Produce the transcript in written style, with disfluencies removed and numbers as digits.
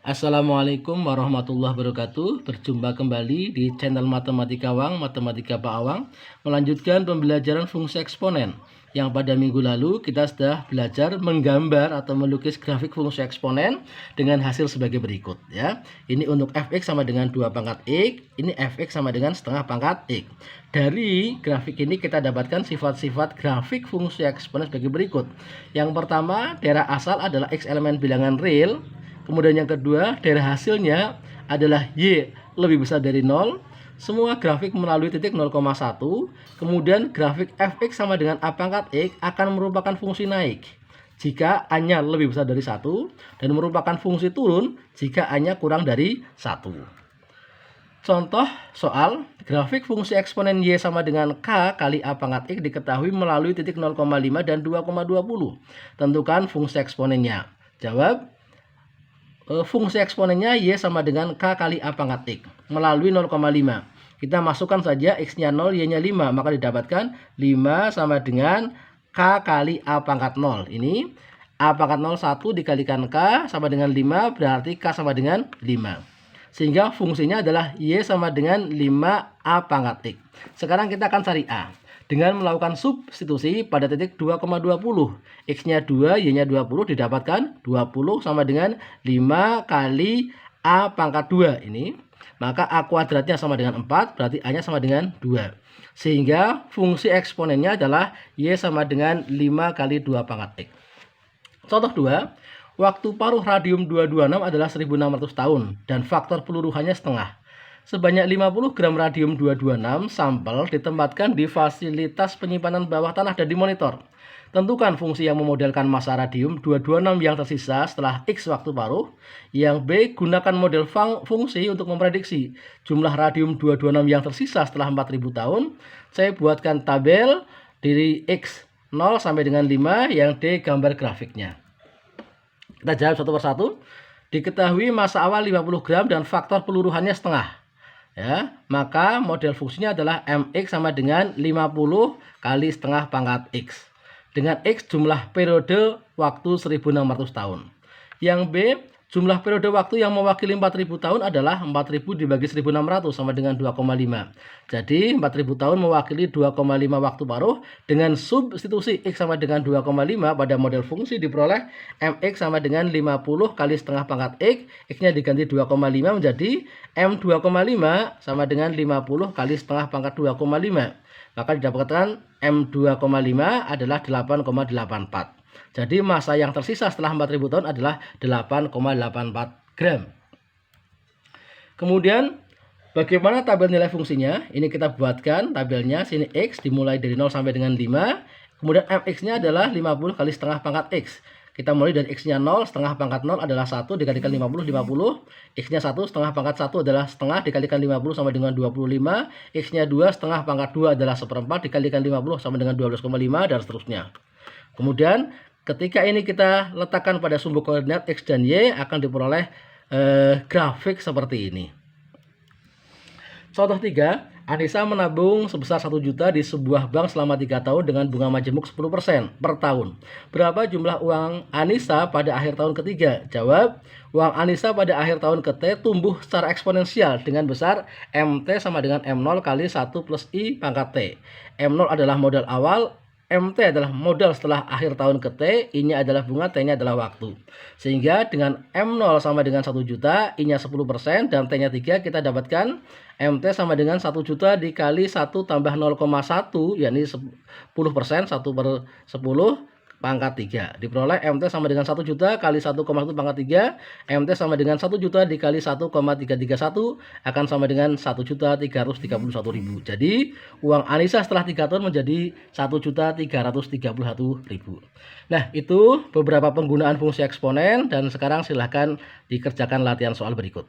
Assalamualaikum warahmatullahi wabarakatuh. Berjumpa kembali di channel Matematika Awang, Matematika Pak Awang. Melanjutkan pembelajaran fungsi eksponen. Yang pada minggu lalu kita sudah belajar menggambar atau melukis grafik fungsi eksponen dengan hasil sebagai berikut ya. Ini untuk fx sama dengan 2 pangkat x, ini fx sama dengan setengah pangkat x. Dari grafik ini kita dapatkan sifat-sifat grafik fungsi eksponen sebagai berikut. Yang pertama, daerah asal adalah x elemen bilangan real. Kemudian yang kedua, daerah hasilnya adalah Y lebih besar dari 0. Semua grafik melalui titik 0,1. Kemudian grafik fx sama dengan a pangkat x akan merupakan fungsi naik jika A-nya lebih besar dari 1 dan merupakan fungsi turun jika A-nya kurang dari 1. Contoh soal, grafik fungsi eksponen Y sama dengan K kali A pangkat X diketahui melalui titik 0,5 dan 2,20. Tentukan fungsi eksponennya. Jawab, fungsi eksponennya Y sama dengan K kali A pangkat X melalui 0,5. Kita masukkan saja X-nya 0, Y-nya 5. Maka didapatkan 5 sama dengan K kali A pangkat 0. Ini A pangkat 0 1 dikalikan K sama dengan 5. Berarti K sama dengan 5. Sehingga fungsinya adalah Y sama dengan 5A pangkat X. Sekarang kita akan cari A. Dengan melakukan substitusi pada titik 2,20. X-nya 2, Y-nya 20 didapatkan 20 sama dengan 5 kali A pangkat 2 ini. Maka A kuadratnya sama dengan 4, berarti A-nya sama dengan 2. Sehingga fungsi eksponennya adalah Y sama dengan 5 kali 2 pangkat X. Contoh 2, waktu paruh radium 226 adalah 1600 tahun dan faktor peluruhannya setengah. Sebanyak 50 gram radium 226 sampel ditempatkan di fasilitas penyimpanan bawah tanah dan di monitor. Tentukan fungsi yang memodelkan massa radium 226 yang tersisa setelah X waktu paruh. Yang B, gunakan model fungsi untuk memprediksi jumlah radium 226 yang tersisa setelah 4000 tahun. Saya buatkan tabel dari X 0 sampai dengan 5, yang D gambar grafiknya. Kita jawab satu persatu. Diketahui massa awal 50 gram dan faktor peluruhannya setengah. Ya, maka model fungsinya adalah mx sama dengan 50 kali setengah pangkat x. Dengan x jumlah periode waktu 1600 tahun. Yang B, jumlah periode waktu yang mewakili 4000 tahun adalah 4000 dibagi 1600 sama dengan 2,5. Jadi 4000 tahun mewakili 2,5 waktu paruh. Dengan substitusi X sama dengan 2,5 pada model fungsi diperoleh mx sama dengan 50 kali setengah pangkat X. X-nya diganti 2,5 menjadi M 2,5 sama dengan 50 kali setengah pangkat 2,5. Maka didapatkan M 2,5 adalah 8,84. Jadi massa yang tersisa setelah 4000 tahun adalah 8,84 gram. Kemudian bagaimana tabel nilai fungsinya? Ini kita buatkan tabelnya. Sini X dimulai dari 0 sampai dengan 5. Kemudian mx-nya adalah 50 kali setengah pangkat X. Kita mulai dari X-nya 0, setengah pangkat 0 adalah 1 dikalikan 50, 50. X-nya 1, setengah pangkat 1 adalah setengah dikalikan 50 sama dengan 25. X-nya 2, setengah pangkat 2 adalah seperempat dikalikan 50 sama dengan 12,5 dan seterusnya. Kemudian ketika ini kita letakkan pada sumbu koordinat X dan Y, akan diperoleh grafik seperti ini. Contoh 3, Anissa menabung sebesar 1 juta di sebuah bank selama 3 tahun dengan bunga majemuk 10% per tahun. Berapa jumlah uang Anissa pada akhir tahun ketiga? Jawab, uang Anissa pada akhir tahun ke-T tumbuh secara eksponensial dengan besar MT sama dengan M0 kali 1 plus I pangkat T. M0 adalah modal awal, MT adalah modal setelah akhir tahun ke T, I-nya adalah bunga, T-nya adalah waktu. Sehingga dengan M0 sama dengan 1 juta, I-nya 10% dan T-nya 3, kita dapatkan MT sama dengan 1 juta dikali 1 tambah 0,1, yakni 10%, 1 per 10 pangkat 3. Diperoleh MT sama dengan 1 juta kali 1,1 pangkat 3. MT sama dengan 1 juta dikali 1,331 akan sama dengan 1.331.000. Jadi uang Anissa setelah 3 tahun menjadi 1.331.000. Nah, itu beberapa penggunaan fungsi eksponen dan sekarang silahkan dikerjakan latihan soal berikut.